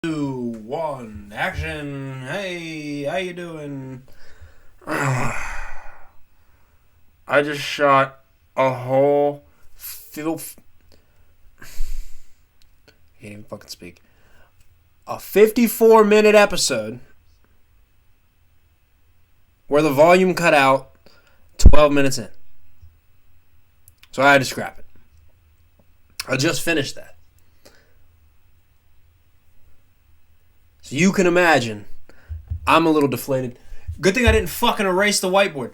2, 1, action. Hey, how you doing? I just shot a whole can't even fucking speak. A 54-minute episode where the volume cut out 12 minutes in. So I had to scrap it. I just finished that. So you can imagine, I'm a little deflated. Good thing I didn't fucking erase the whiteboard.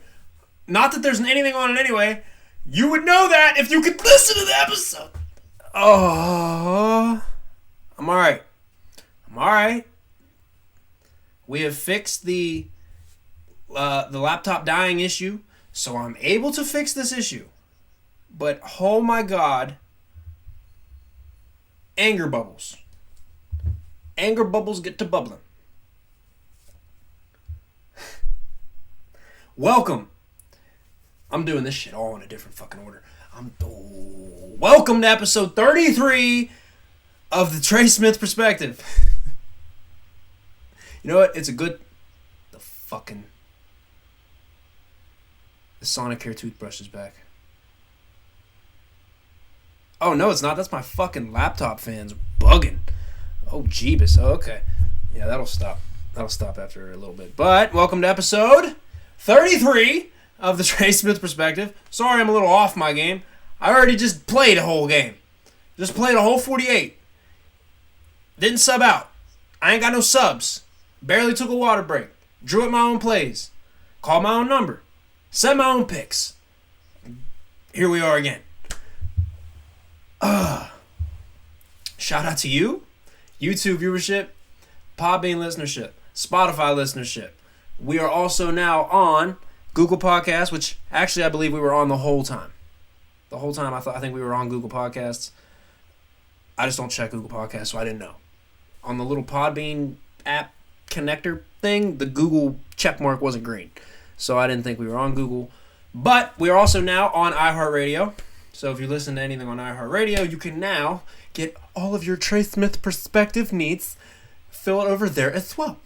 Not that there's anything on it anyway. You would know that if you could listen to the episode. Oh, I'm alright. We have fixed the laptop dying issue, so I'm able to fix this issue. But oh my god, anger bubbles. Anger bubbles get to bubbling. Welcome. I'm doing this shit all in a different fucking order. Welcome to episode 33 of the Trey Smith Perspective. You know what? It's a good... The Sonicare toothbrush is back. Oh, no, it's not. That's my fucking laptop fans bugging. Oh, Jeebus. Oh, okay. Yeah, that'll stop. That'll stop after a little bit. But, welcome to episode 33 of the Trey Smith Perspective. Sorry I'm a little off my game. I already just played a whole game. Just played a whole 48. Didn't sub out. I ain't got no subs. Barely took a water break. Drew up my own plays. Called my own number. Set my own picks. Here we are again. Shout out to you. YouTube viewership, Podbean listenership, Spotify listenership. We are also now on Google Podcasts, which actually I believe we were on the whole time. The whole time I think we were on Google Podcasts. I just don't check Google Podcasts, so I didn't know. On the little Podbean app connector thing, the Google checkmark wasn't green. So I didn't think we were on Google. But we are also now on iHeartRadio. So if you listen to anything on iHeartRadio, you can now get all of your Trey Smith Perspective needs filled over there as well.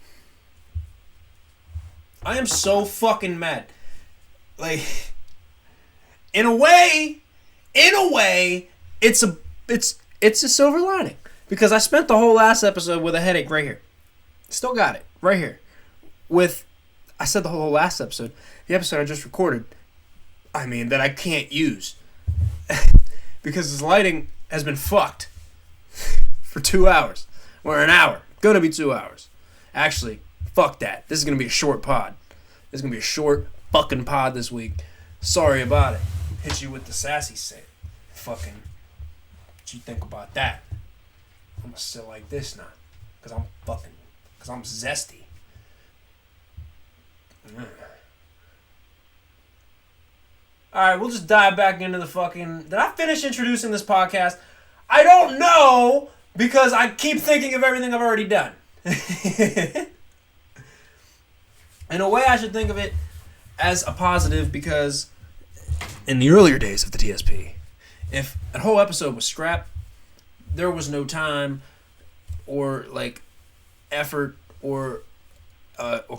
I am so fucking mad. Like, in a way, it's a silver lining. Because I spent the whole last episode with a headache right here. Still got it, right here. I said the whole last episode, the episode I just recorded, that I can't use. Because his lighting has been fucked for 2 hours. Or an hour. Gonna be 2 hours. Actually, fuck that. This is gonna be a short pod. This is gonna be a short fucking pod this week. Sorry about it. Hit you with the sassy shit. Fucking, what you think about that? I'm gonna sit like this now. Cause I'm zesty. Alright, we'll just dive back into the fucking... Did I finish introducing this podcast? I don't know, because I keep thinking of everything I've already done. In a way, I should think of it as a positive, because in the earlier days of the TSP, if a whole episode was scrapped, there was no time or, effort or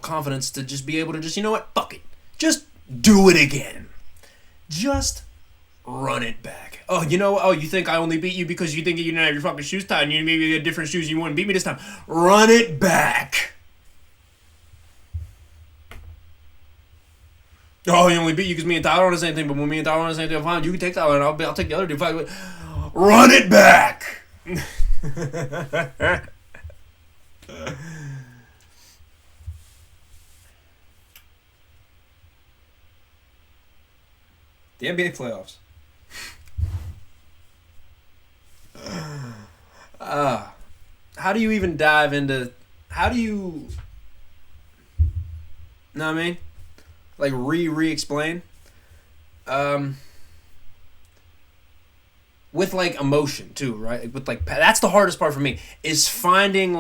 confidence to just be able to just, you know what, fuck it. Just do it again. Just run it back. You think I only beat you because you think you didn't have your fucking shoes tied and you maybe had different shoes and you wouldn't beat me this time. Run it back. Oh, he only beat you because me and Tyler on the same thing, but when me and Tyler on the same thing, fine, you can take Tyler and I'll take the other dude. Fine. Run it back. The NBA playoffs. How do you even dive into... How do you... Know what I mean? Re-explain? With, emotion, too, right? That's the hardest part for me, is finding,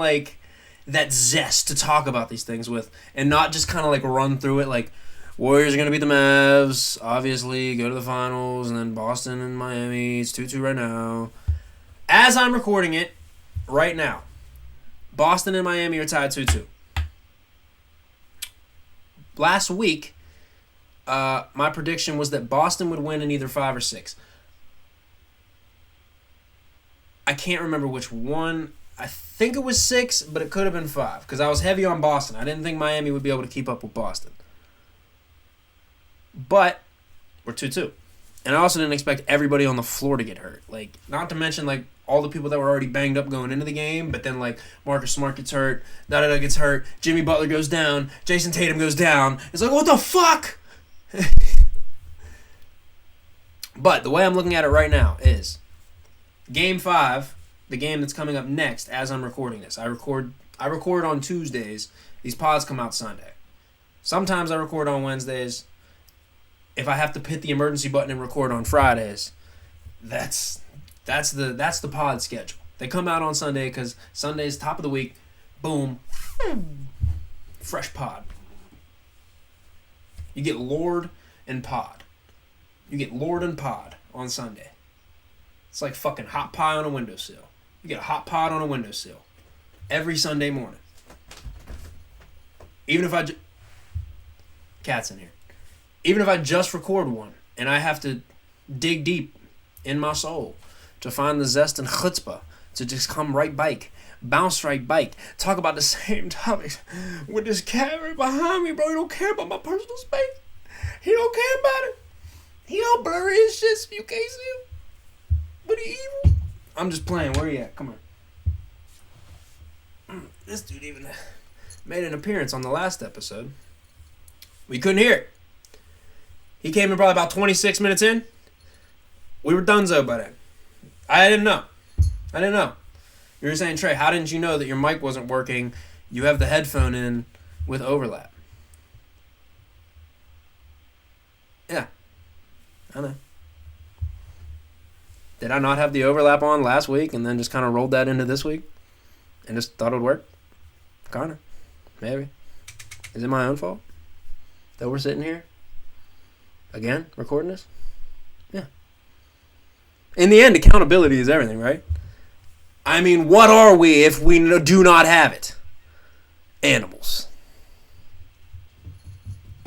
that zest to talk about these things with, and not just kind of, run through it, Warriors are going to beat the Mavs, obviously, go to the finals, and then Boston and Miami. It's 2-2 right now. As I'm recording it, right now, Boston and Miami are tied 2-2. Last week, my prediction was that Boston would win in either 5 or 6. I can't remember which one. I think it was 6, but it could have been 5 because I was heavy on Boston. I didn't think Miami would be able to keep up with Boston. But we're 2-2. And I also didn't expect everybody on the floor to get hurt. Like, not to mention, like, all the people that were already banged up going into the game, but then, like, Marcus Smart gets hurt, Da-da-da gets hurt, Jimmy Butler goes down, Jason Tatum goes down. It's like, what the fuck? But the way I'm looking at it right now is Game 5, the game that's coming up next as I'm recording this. I record on Tuesdays. These pods come out Sunday. Sometimes I record on Wednesdays. If I have to hit the emergency button and record on Fridays, that's the pod schedule. They come out on Sunday because Sunday's top of the week. Boom. Fresh pod. You get Lord and pod. You get Lord and pod on Sunday. It's like fucking hot pie on a windowsill. You get a hot pod on a windowsill every Sunday morning. Even if cat's in here. Even if I just record one and I have to dig deep in my soul to find the zest and chutzpah to just come right back, bounce right back, talk about the same topics with this cat right behind me, bro. He don't care about my personal space. He don't care about it. He all blurry his shit so you can't see him. But he evil. I'm just playing. Where he at? Come on. This dude even made an appearance on the last episode. We couldn't hear it. He came in probably about 26 minutes in. We were donezo by then. I didn't know. You were saying, Trey, how didn't you know that your mic wasn't working? You have the headphone in with overlap. Yeah. I know. Did I not have the overlap on last week and then just kind of rolled that into this week? And just thought it would work? Kind of. Maybe. Is it my own fault that we're sitting here? Again, recording this? Yeah. In the end, accountability is everything, right? I mean, what are we if we do not have it? Animals.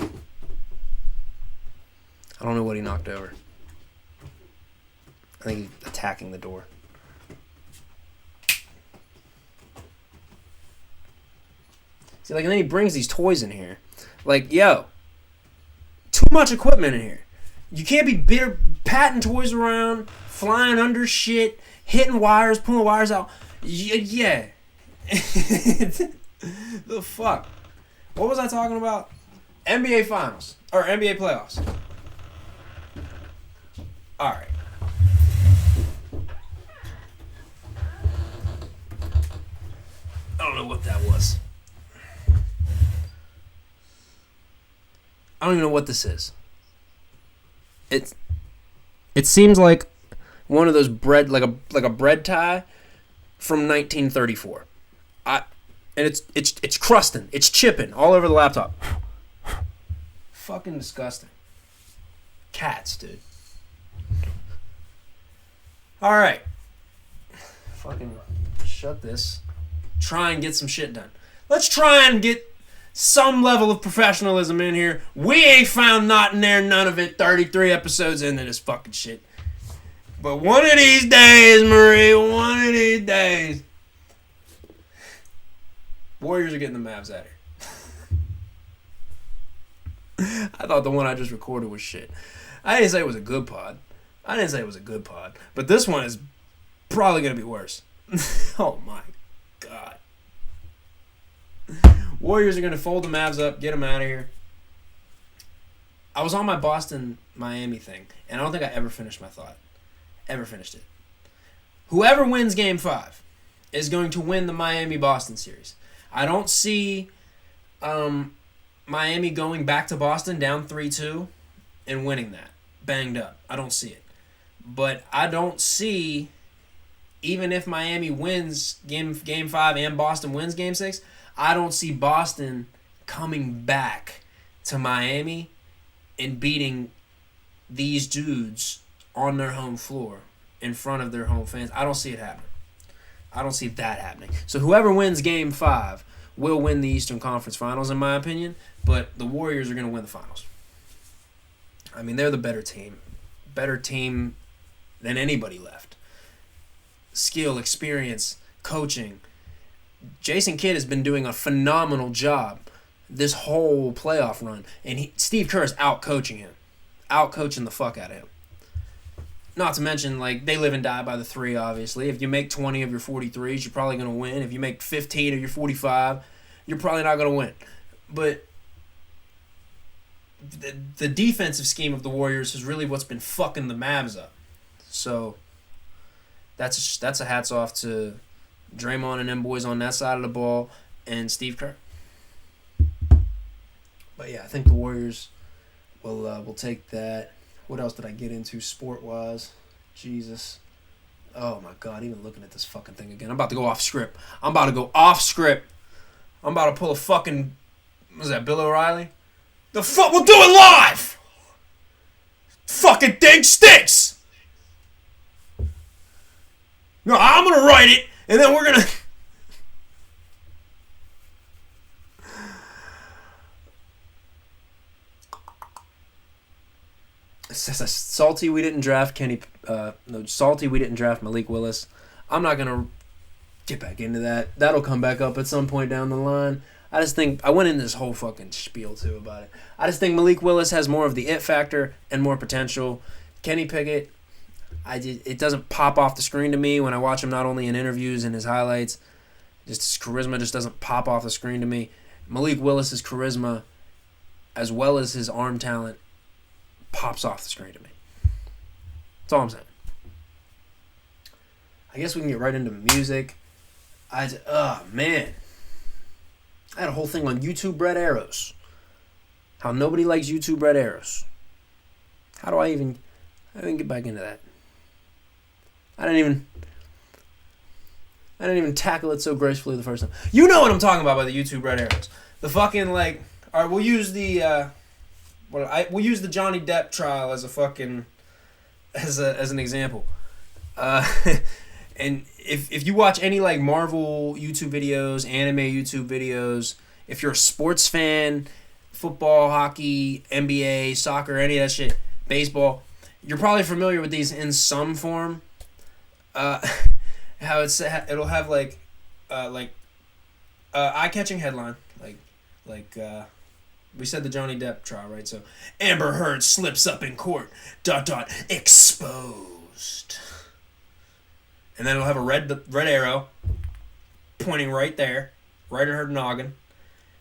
I don't know what he knocked over. I think he's attacking the door. See, like, and then he brings these toys in here. Like, yo, too much equipment in here. You can't be patting toys around, flying under shit, hitting wires, pulling wires out. Yeah. The fuck? What was I talking about? NBA Finals. Or NBA playoffs. Alright. I don't know what that was. I don't even know what this is. It seems like one of those bread, like a bread tie from 1934. And it's crusting, it's chipping all over the laptop. Fucking disgusting. Cats, dude. All right. Fucking shut this. Try and get some shit done. Let's try and get some level of professionalism in here. We ain't found not in there, none of it. 33 episodes into this fucking shit. But one of these days, Marie, one of these days, Warriors are getting the Mavs out here. I thought the one I just recorded was shit. I didn't say it was a good pod. But this one is probably going to be worse. Oh my God. Warriors are going to fold the Mavs up, get them out of here. I was on my Boston-Miami thing, and I don't think I ever finished my thought. Ever finished it. Whoever wins Game 5 is going to win the Miami-Boston series. I don't see Miami going back to Boston down 3-2 and winning that. Banged up. I don't see it. But I don't see, even if Miami wins Game 5 and Boston wins Game 6, I don't see Boston coming back to Miami and beating these dudes on their home floor in front of their home fans. I don't see it happening. I don't see that happening. So whoever wins Game 5 will win the Eastern Conference Finals, in my opinion. But the Warriors are going to win the finals. I mean, they're the better team. Better team than anybody left. Skill, experience, coaching. Jason Kidd has been doing a phenomenal job this whole playoff run. And Steve Kerr is out-coaching him. Out-coaching the fuck out of him. Not to mention, like, they live and die by the three, obviously. If you make 20 of your 43s, you're probably going to win. If you make 15 of your 45, you're probably not going to win. But the defensive scheme of the Warriors is really what's been fucking the Mavs up. So that's a hats off to Draymond and them boys on that side of the ball and Steve Kerr. But yeah, I think the Warriors will take that. What else did I get into sport-wise? Jesus. Oh, my God. Even looking at this fucking thing again. I'm about to go off script. I'm about to pull a fucking... Was that Bill O'Reilly? The fuck? We'll do it live! Fucking thing stinks! No, I'm going to write it, and then we're going to... Salty, we didn't draft Salty, we didn't draft Malik Willis. I'm not going to get back into that. That'll come back up at some point down the line. I just think, I went in this whole fucking spiel too about it. I just think Malik Willis has more of the it factor and more potential. Kenny Pickett, it doesn't pop off the screen to me when I watch him, not only in interviews and his highlights. Just his charisma just doesn't pop off the screen to me. Malik Willis's charisma, as well as his arm talent, pops off the screen to me. That's all I'm saying. I guess we can get right into music. Man. I had a whole thing on YouTube Red Arrows. How nobody likes YouTube Red Arrows. How do I even get back into that? I didn't even tackle it so gracefully the first time. You know what I'm talking about by the YouTube Red Arrows. The fucking, like, all right, we'll use the we'll use the Johnny Depp trial as a fucking as an example. And if you watch any like Marvel YouTube videos, anime YouTube videos, if you're a sports fan, football, hockey, NBA, soccer, any of that shit, baseball, you're probably familiar with these in some form. How it'll have like eye-catching headline, like we said the Johnny Depp trial, right? So Amber Heard slips up in court. ... exposed. And then it'll have a red arrow pointing right there, right at her noggin.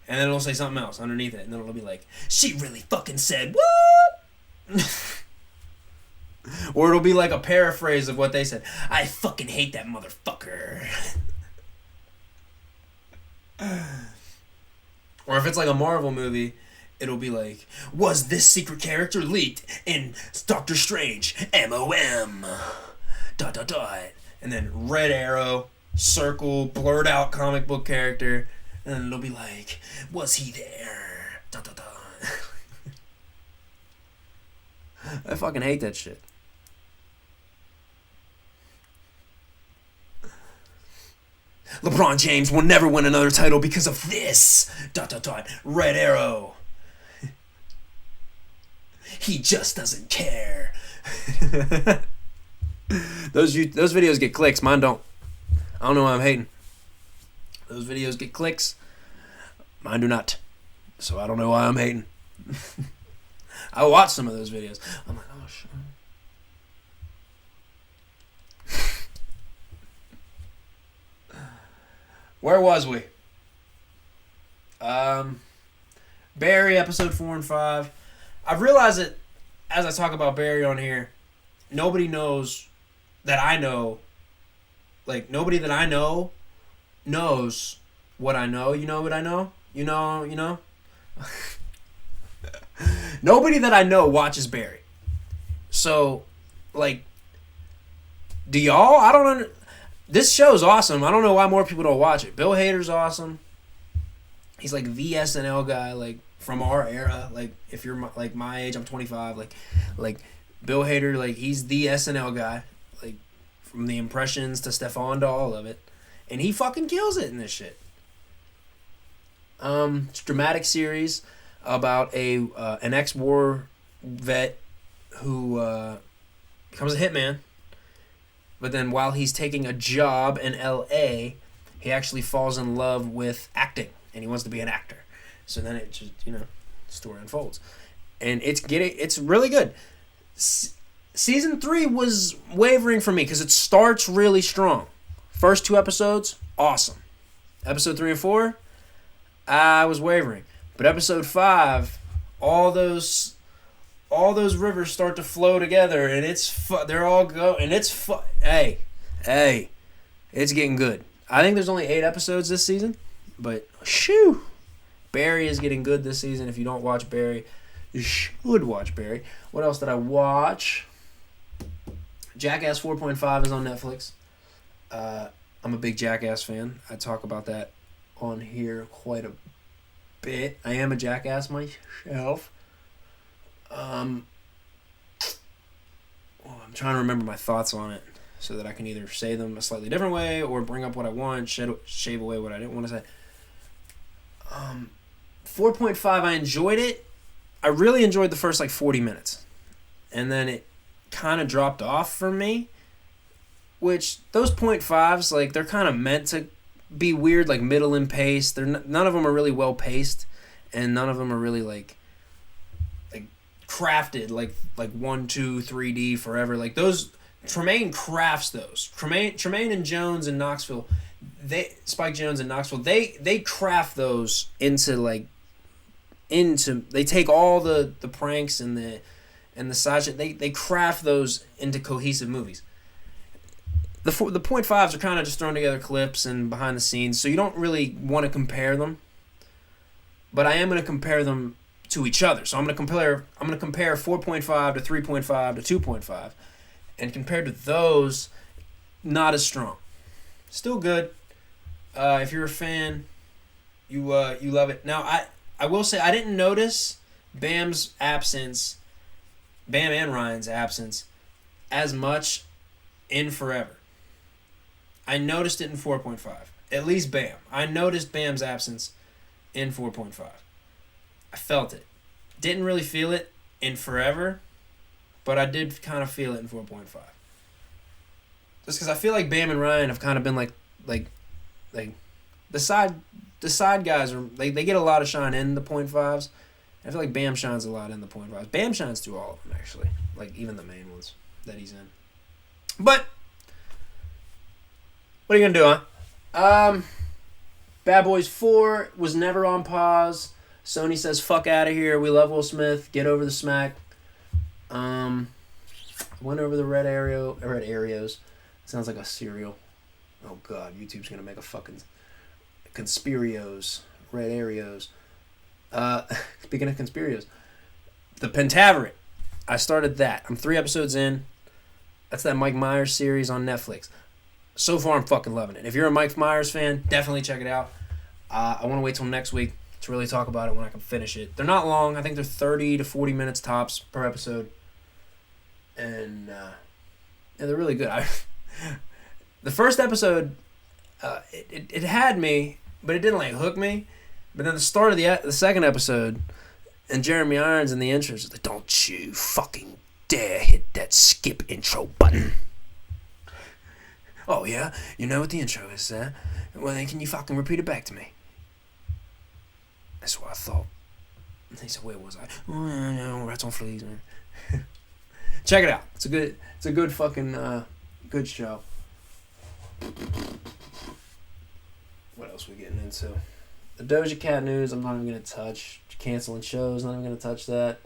And then it'll say something else underneath it. And then it'll be like, she really fucking said what? Or it'll be like a paraphrase of what they said. I fucking hate that motherfucker. Or if it's like a Marvel movie, it'll be like, was this secret character leaked in Doctor Strange? MOM. ... And then red arrow, circle, blurred out comic book character, and then it'll be like, was he there? ... I fucking hate that shit. LeBron James will never win another title because of this. ... Red arrow. He just doesn't care. Those videos get clicks. Mine don't. I don't know why I'm hating. Those videos get clicks. Mine do not. So I don't know why I'm hating. I watch some of those videos. I'm like, oh shit. Where was we? Barry, episode 4 and 5. I've realized that as I talk about Barry on here, nobody knows that I know. Like, nobody that I know knows what I know. You know what I know? You know? Nobody that I know watches Barry. So, like, do y'all? I don't know. This show's awesome. I don't know why more people don't watch it. Bill Hader's awesome. He's like the SNL guy, like, from our era. Like, if you're like my age, I'm 25. Like Bill Hader, like, he's the SNL guy. Like, from the impressions to Stefan to all of it. And he fucking kills it in this shit. It's a dramatic series about an ex-war vet who becomes a hitman. But then while he's taking a job in L.A., he actually falls in love with acting. And he wants to be an actor. So then it just, story unfolds. And it's really good. Season 3 was wavering for me because it starts really strong. First 2 episodes, awesome. Episode 3 and 4, I was wavering. But episode 5, all those rivers start to flow together, and they're all go, and it's hey, it's getting good. I think there's only 8 episodes this season, but shoo, Barry is getting good this season. If you don't watch Barry, you should watch Barry. What else did I watch? Jackass 4.5 is on Netflix. I'm a big Jackass fan. I talk about that on here quite a bit. I am a Jackass myself. I'm trying to remember my thoughts on it so that I can either say them a slightly different way or bring up what I want, shave away what I didn't want to say. 4.5, I enjoyed it. I really enjoyed the first 40 minutes. And then it kind of dropped off for me. Which, those 0.5s, they're kind of meant to be weird, middle and paced. None of them are really well paced. And none of them are really, crafted, 1, 2, 3D forever. Those, Tremaine crafts those. Tremaine and Jones and Knoxville, Spike Jones and Knoxville, they craft those into, they take all the pranks and the side shit, they craft those into cohesive movies. The 0.5s are kind of just thrown together clips and behind the scenes, so you don't really want to compare them. But I am going to compare them to each other. So I'm going to compare 4.5 to 3.5 to 2.5, and compared to those, not as strong. Still good. If you're a fan, you love it. Now I will say I didn't notice Bam's absence, Bam and Ryan's absence, as much in Forever. I noticed it in 4.5. At least Bam. I noticed Bam's absence in 4.5. I felt it. Didn't really feel it in Forever, but I did kind of feel it in 4.5. Just because I feel like Bam and Ryan have kind of been like the side guys are they get a lot of shine in the 0.5s. I feel like Bam shines a lot in the 0.5s. Bam shines through all of them actually, even the main ones that he's in. But what are you gonna do, huh? Bad Boys 4 was never on pause. Sony says, fuck out of here. We love Will Smith. Get over the smack. Went over the red Areos. Sounds like a cereal. Oh, God. YouTube's going to make a fucking Conspirios. Red Areos. Speaking of Conspirios. The Pentaveret. I started that. I'm 3 episodes in. That's that Mike Myers series on Netflix. So far, I'm fucking loving it. If you're a Mike Myers fan, definitely check it out. I want to wait till next week to really talk about it when I can finish it. They're not long. I think they're 30 to 40 minutes tops per episode. And they're really good. The first episode, it had me, but it didn't hook me. But then the start of the second episode, and Jeremy Irons in the intro is like, don't you fucking dare hit that skip intro button. Oh, yeah? You know what the intro is, huh? Well, then can you fucking repeat it back to me? That's what I thought. And he said, where was I? Oh, no, Rats on Fleas, man. Check it out. It's a good fucking, good show. What else we getting into? The Doja Cat news, I'm not even going to touch. Canceling shows, not even going to touch that.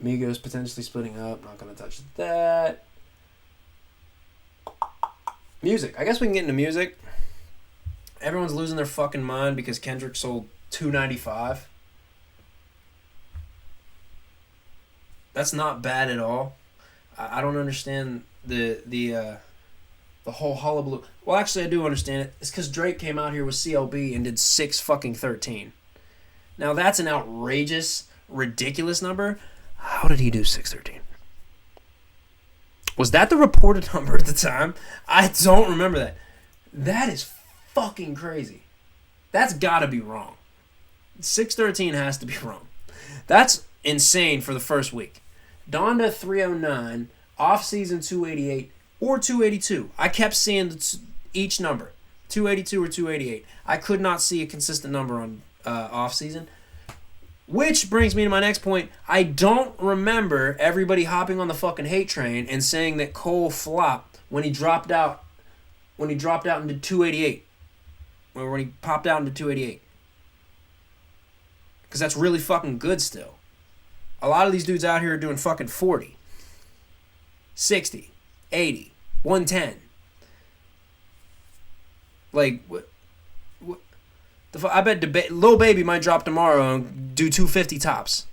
Migos potentially splitting up, not going to touch that. Music. I guess we can get into music. Everyone's losing their fucking mind because Kendrick sold 295. That's not bad at all. I don't understand the whole hullabaloo. Well, actually, I do understand it. It's because Drake came out here with CLB and did 613. Now, that's an outrageous, ridiculous number. How did he do 613? Was that the reported number at the time? I don't remember that. That is fucking crazy. That's gotta be wrong. 613 has to be wrong. That's insane for the first week. Donda 309, off-season 288, or 282. I kept seeing each number, 282 or 288. I could not see a consistent number on off-season. Which brings me to my next point. I don't remember everybody hopping on the fucking hate train and saying that Cole flopped when he dropped out. When he dropped out into 288, or when he popped out into 288. Because that's really fucking good still. A lot of these dudes out here are doing fucking 40, 60, 80, 110. Like, what I bet Lil Baby might drop tomorrow and do 250 tops.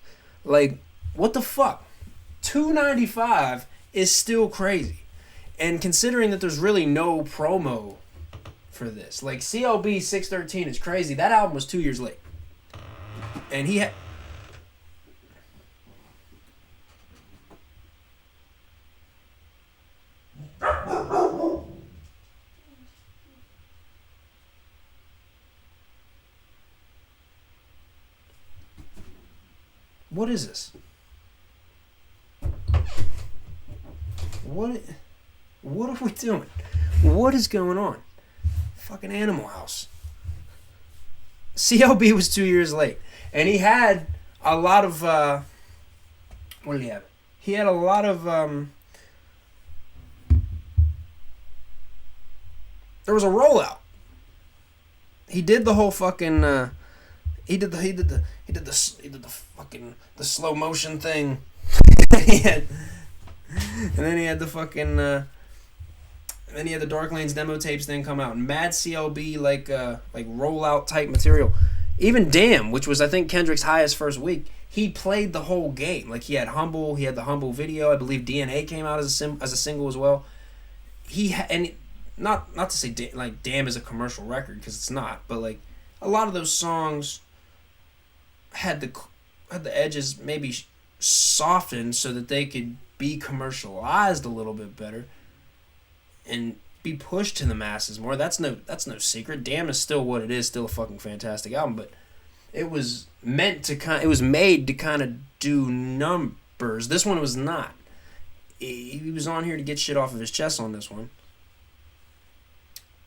Like, what the fuck? 295 is still crazy. And considering that there's really no promo for this. Like, CLB 613 is crazy. That album was 2 years late. And he had... What is this? What are we doing? What is going on? Fucking Animal House. CLB was 2 years late. And he had a lot of... what did he have? He had a lot of... there was a rollout. He did the whole fucking... He did the fucking the slow motion thing. And then he had the fucking then he had the Dark Lanes demo tapes thing come out. Mad CLB like rollout type material. Even Damn, which was I think Kendrick's highest first week, he played the whole game. Like he had the Humble video. I believe DNA came out as a single as well. Not to say like Damn is a commercial record because it's not, but like a lot of those songs had the edges maybe softened so that they could be commercialized a little bit better and be pushed to the masses more. That's no secret. Damn is still what it is, still a fucking fantastic album, but it was made to kind of do numbers. This one was not. He was on here to get shit off of his chest on this one.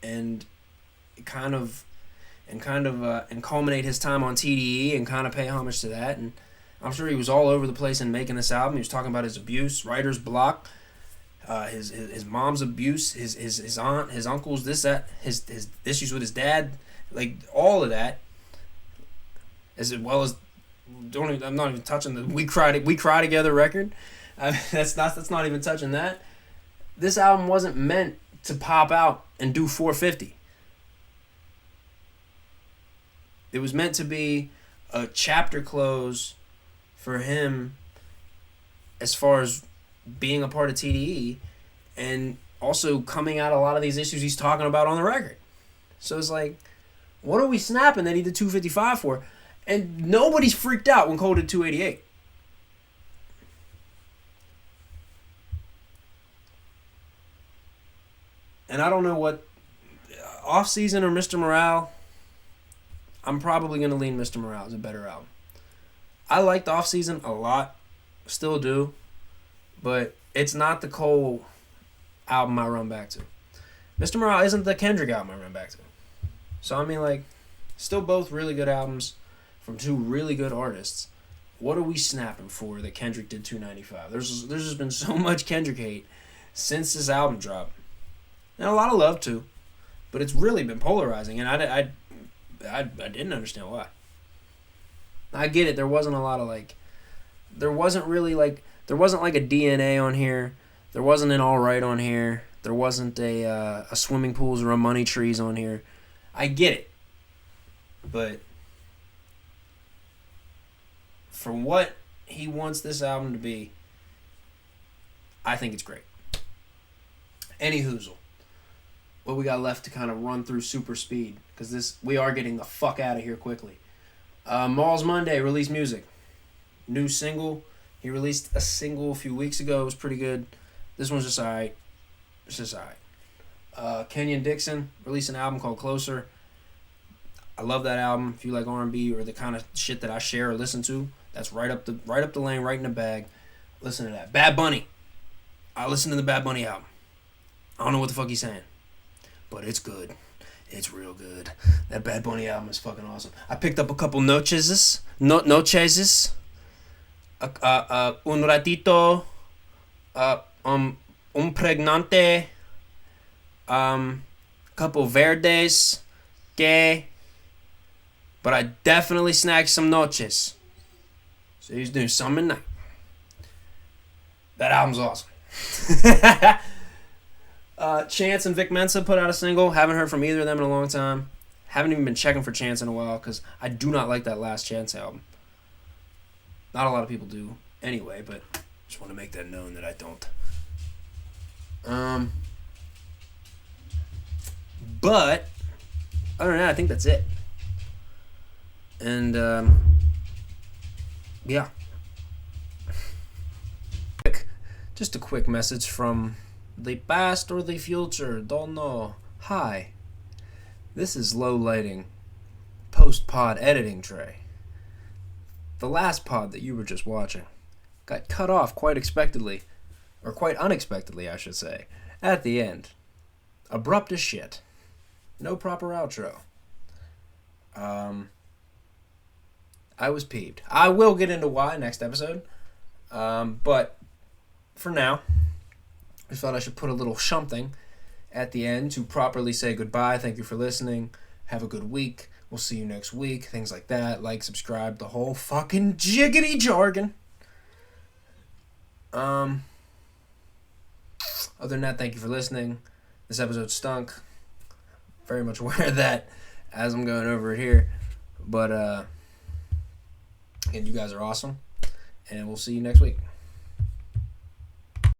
And culminate his time on TDE and kind of pay homage to that. And I'm sure he was all over the place in making this album. He was talking about his abuse, writer's block, his mom's abuse, his aunt, his uncles, this, that, his issues with his dad, like all of that, as well as I'm not even touching the We Cry Together record. That's not even touching that. This album wasn't meant to pop out and do 450. It was meant to be a chapter close for him as far as being a part of TDE and also coming out a lot of these issues he's talking about on the record. So it's like, what are we snapping that he did 255 for? And nobody's freaked out when Cole did 288. And I don't know what off-season or Mr. Morale. I'm probably going to lean Mr. Morale as a better album. I liked Off-Season a lot. Still do. But it's not the Cole album I run back to. Mr. Morale isn't the Kendrick album I run back to. So, I mean, like, still both really good albums from two really good artists. What are we snapping for that Kendrick did 295? There's just been so much Kendrick hate since this album dropped. And a lot of love, too. But it's really been polarizing, and I didn't understand why. I get it. There wasn't a lot of there wasn't like a DNA on here. There wasn't an All Right on here. There wasn't a Swimming Pools or a Money Trees on here. I get it. But for what he wants this album to be, I think it's great. Any hoozle. What we got left to kind of run through super speed, because we are getting the fuck out of here quickly. Malls Monday released music. New single. He released a single a few weeks ago. It was pretty good. This one's just alright. It's just alright. Kenyon Dixon released an album called Closer. I love that album. If you like R&B or the kind of shit that I share or listen to, that's right up the lane, right in the bag. Listen to that. Bad Bunny. I listened to the Bad Bunny album. I don't know what the fuck he's saying, but it's good. It's real good. That Bad Bunny album is fucking awesome. I picked up a couple noches. Un ratito. Un pregnante. Couple verdes. Gay. But I definitely snagged some noches. So he's doing some at night. That album's awesome. Chance and Vic Mensa put out a single. Haven't heard from either of them in a long time. Haven't even been checking for Chance in a while because I do not like that last Chance album. Not a lot of people do anyway, but just want to make that known that I don't. But other than that, I think that's it. And yeah. Just a quick message from the past or the future, don't know. Hi, this is low lighting, post-pod editing Trey. The last pod that you were just watching got cut off quite unexpectedly, I should say, at the end. Abrupt as shit. No proper outro. I was peeved. I will get into why next episode, but for now, I thought I should put a little something at the end to properly say goodbye. Thank you for listening. Have a good week. We'll see you next week. Things like that. Like, subscribe, the whole fucking jiggity jargon. Other than that, thank you for listening. This episode stunk. Very much aware of that as I'm going over it here. But, again, you guys are awesome. And we'll see you next week.